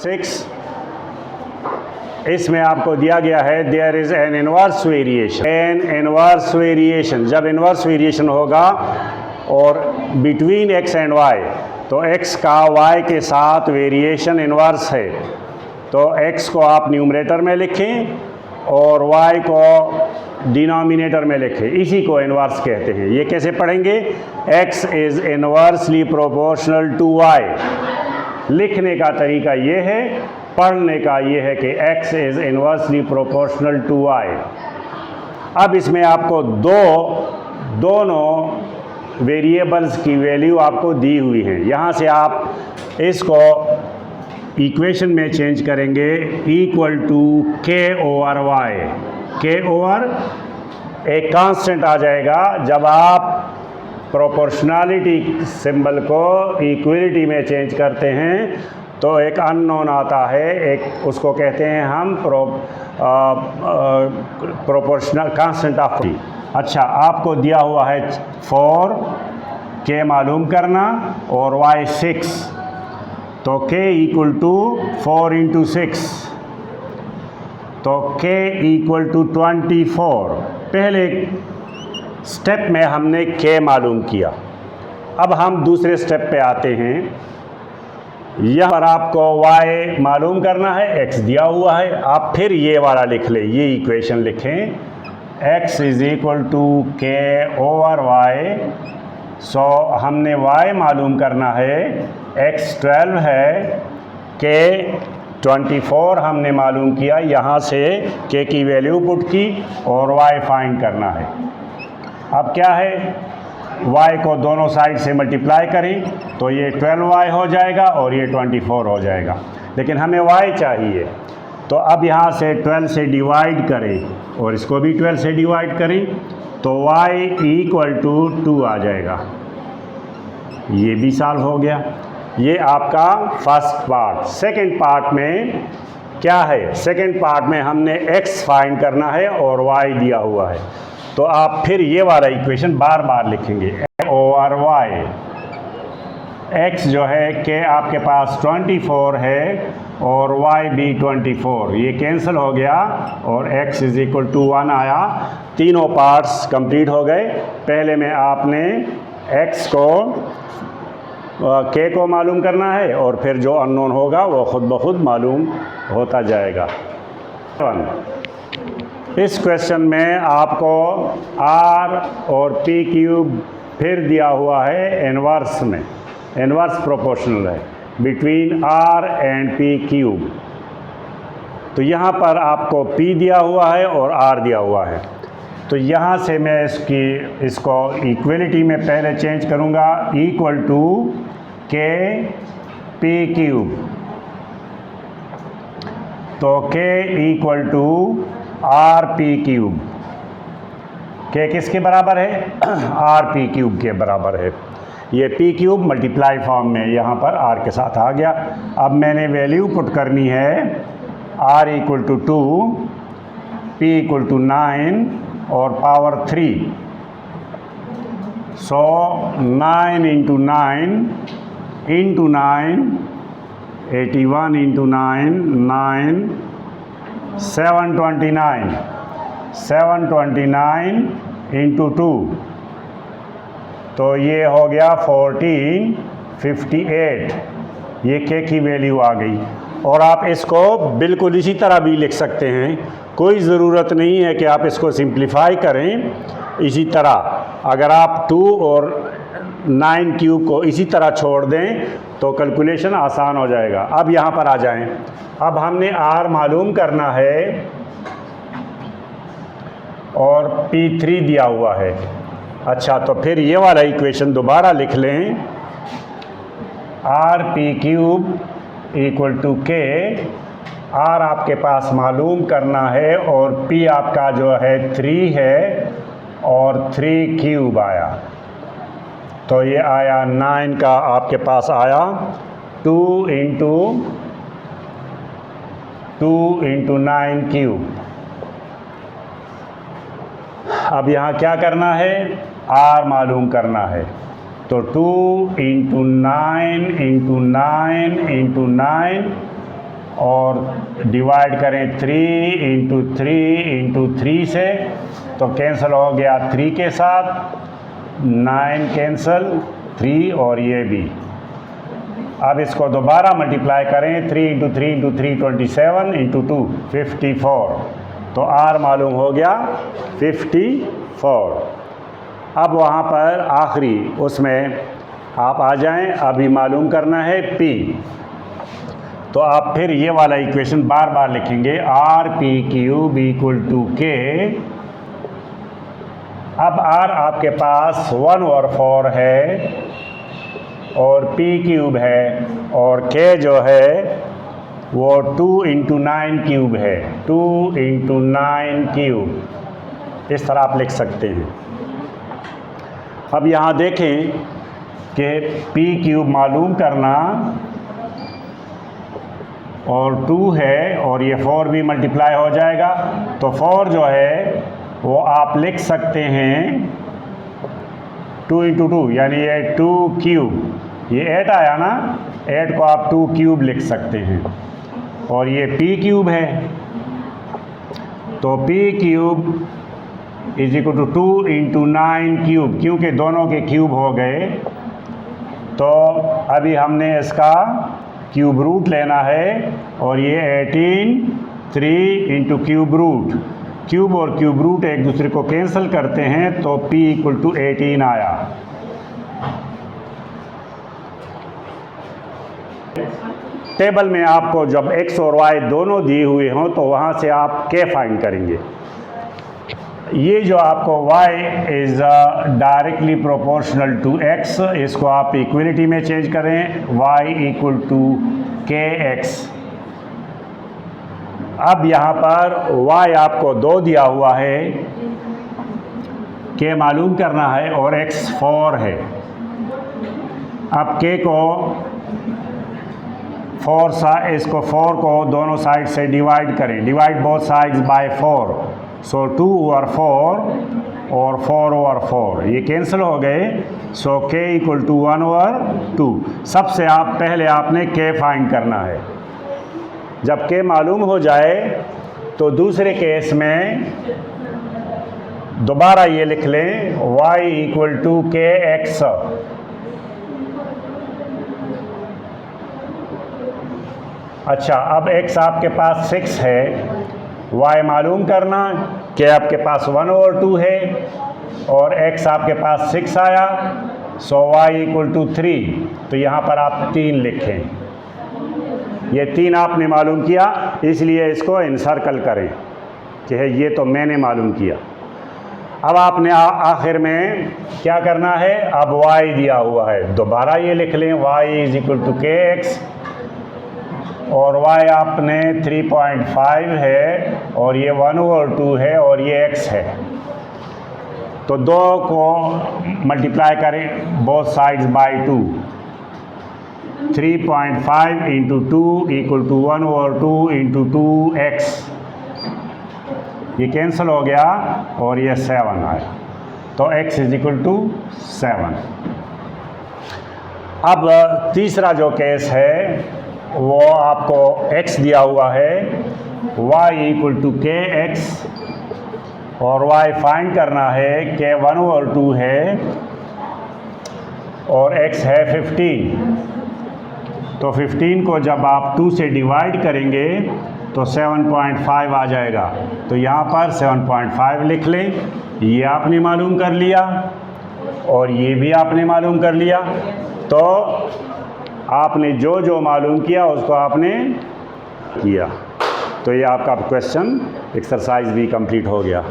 6 इसमें आपको दिया गया है there is an inverse variation. An inverse variation, जब इनवर्स वेरिएशन होगा और बिटवीन x एंड y, तो x का y के साथ वेरिएशन इनवर्स है, तो x को आप न्यूमरेटर में लिखें और y को डिनोमिनेटर में लिखें, इसी को इनवर्स कहते हैं। ये कैसे पढ़ेंगे? x is inversely proportional to y। लिखने का तरीका ये है, पढ़ने का ये है कि x is inversely proportional to y। अब इसमें आपको दोनों वेरिएबल्स की वैल्यू आपको दी हुई है। यहाँ से आप इसको इक्वेशन में चेंज करेंगे equal to k over y। k over एक कांस्टेंट आ जाएगा। जब आप प्रोपोर्शनलिटी सिंबल को इक्वलिटी में चेंज करते हैं तो एक अननोन आता है, एक उसको कहते हैं हम प्रोपोर्शनल कांस्टेंट ऑफ t। अच्छा, आपको दिया हुआ है 4, k मालूम करना और y 6, तो k इक्वल टू 4 इंटू 6, तो k इक्वल टू 24। पहले स्टेप में हमने k मालूम किया। अब हम दूसरे स्टेप पे आते हैं। यहाँ पर आपको y मालूम करना है, x दिया हुआ है। आप फिर ये वाला लिख लें, ये इक्वेशन लिखें, x is equal to k over y। So हमने y मालूम करना है, x 12 है, k 24 हमने मालूम किया, यहाँ से k की वैल्यू पुट की और y फाइंड करना है। अब क्या है, y को दोनों साइड से मल्टीप्लाई करें तो ये 12y हो जाएगा और ये 24 हो जाएगा, लेकिन हमें y चाहिए। तो अब यहाँ से 12 से डिवाइड करें और इसको भी 12 से डिवाइड करें तो y इक्वल टू 2 आ जाएगा। ये भी सॉल्व हो गया। ये आपका फर्स्ट पार्ट। सेकंड पार्ट में क्या है? सेकंड पार्ट में हमने x फाइंड करना है और y दिया हुआ है, तो आप फिर ये वाला इक्वेशन बार बार लिखेंगे ओवर y। x जो है कि आपके पास 24 है और y भी 24, ये कैंसिल हो गया और x इज़ इक्वल टू 1 आया। तीनों पार्ट्स कंप्लीट हो गए। पहले में आपने x को k को मालूम करना है और फिर जो अननोन होगा वो खुद ब खुद मालूम होता जाएगा। इस क्वेश्चन में आपको r और p क्यूब फिर दिया हुआ है इनवर्स में, इनवर्स प्रोपोर्शनल है between r and p cube. तो यहाँ पर आपको p दिया हुआ है और r दिया हुआ है, तो यहाँ से मैं इसको इक्वलिटी में पहले चेंज करूँगा equal to k p cube. तो k equal to r p cube. k किसके बराबर है? आर पी क्यूब के बराबर है। ये p क्यूब मल्टीप्लाई फॉर्म में यहाँ पर r के साथ आ गया। अब मैंने वैल्यू पुट करनी है r equal to 2, p equal to 9 और power 3। So 9 into 9 into 9, 81 into 9, 729, 729 into 2, तो ये हो गया 1458। ये k की वैल्यू आ गई। और आप इसको बिल्कुल इसी तरह भी लिख सकते हैं, कोई ज़रूरत नहीं है कि आप इसको सिंप्लीफाई करें। इसी तरह अगर आप 2 और 9 क्यूब को इसी तरह छोड़ दें तो कैलकुलेशन आसान हो जाएगा। अब यहाँ पर आ जाएं। अब हमने r मालूम करना है और p3 दिया हुआ है। अच्छा, तो फिर ये वाला इक्वेशन दोबारा लिख लें, r p cube equal to k। r आपके पास मालूम करना है और p आपका जो है 3 है और 3 क्यूब आया, तो ये आया 9 का आपके पास आया 2 इंटू 9 क्यूब। अब यहाँ क्या करना है? r मालूम करना है, तो 2 इंटू 9 इंटू 9 इंटू 9 और डिवाइड करें 3 इंटू 3 से, तो कैंसिल हो गया 3 के साथ, 9 कैंसिल, 3 और ये भी। अब इसको दोबारा मल्टीप्लाई करें, 3 इंटू 3 27 इंटू 2 54, तो R मालूम हो गया 54। अब वहाँ पर आखिरी उसमें आप आ जाएं, अभी मालूम करना है P, तो आप फिर ये वाला इक्वेशन बार बार लिखेंगे, r p cube equal to k. अब R आपके पास 1/4 है और P क्यूब है, और K जो है वो 2 इंटू 9 क्यूब है, 2 इंटू 9 क्यूब, इस तरह आप लिख सकते हैं। अब यहाँ देखें कि P क्यूब मालूम करना, और 2 है और ये 4 भी मल्टीप्लाई हो जाएगा, तो 4 जो है वो आप लिख सकते हैं 2 इंटू 2, यानी ये 2 क्यूब, ये 8 आया ना, 8 को आप 2 क्यूब लिख सकते हैं, और ये P क्यूब है, तो P cube is equal to 2 into 9 cube, क्योंकि दोनों के क्यूब हो गए, तो अभी हमने इसका क्यूब रूट लेना है, और ये 18 3 इंटू क्यूब रूट, क्यूब और क्यूब रूट एक दूसरे को कैंसिल करते हैं, तो P इक्वल टू 18 आया। टेबल में आपको जब x और y दोनों दिए हुए हों तो वहाँ से आप K फाइंड करेंगे। ये जो आपको y is directly proportional to x, इसको आप इक्वलिटी में चेंज करें, y इक्वल टू kx। अब यहाँ पर y आपको 2 दिया हुआ है, k मालूम करना है, और x 4 है। अब k को 4 को दोनों साइड से डिवाइड करें, डिवाइड बोथ साइड्स बाय 4, सो 2/4 और 4/4 ये कैंसिल हो गए, सो k इक्वल टू 1/2। सबसे आप पहले आपने k फाइंड करना है। जब k मालूम हो जाए तो दूसरे केस में दोबारा ये लिख लें, y इक्वल टू kx। अच्छा, अब x आपके पास 6 है, y मालूम करना, कि आपके पास 1/2 है और x आपके पास 6 आया, सो y इक्वल टू 3, तो यहाँ पर आप 3 लिखें। ये 3 आपने मालूम किया, इसलिए इसको इनसर्कल करें कि है ये तो मैंने मालूम किया। अब आपने आखिर में क्या करना है, अब y दिया हुआ है, दोबारा ये लिख लें, y is equal to kx, और y आपने 3.5 है, और ये 1/2 है, और ये x है, तो 2 को मल्टीप्लाई करें both sides by 2, 3.5 into 2 equal to 1/2 into 2x, ये कैंसिल हो गया और ये 7 आया, तो x इज इक्वल टू 7। अब तीसरा जो केस है वो आपको x दिया हुआ है, y इक्वल टू kx, और y फाइंड करना है, k 1/2 है और x है 15, तो 15 को जब आप 2 से डिवाइड करेंगे तो 7.5 आ जाएगा, तो यहाँ पर 7.5 लिख लें। ये आपने मालूम कर लिया और ये भी आपने मालूम कर लिया, तो आपने जो जो मालूम किया उसको आपने किया, तो ये आपका क्वेश्चन एक्सरसाइज भी कंप्लीट हो गया।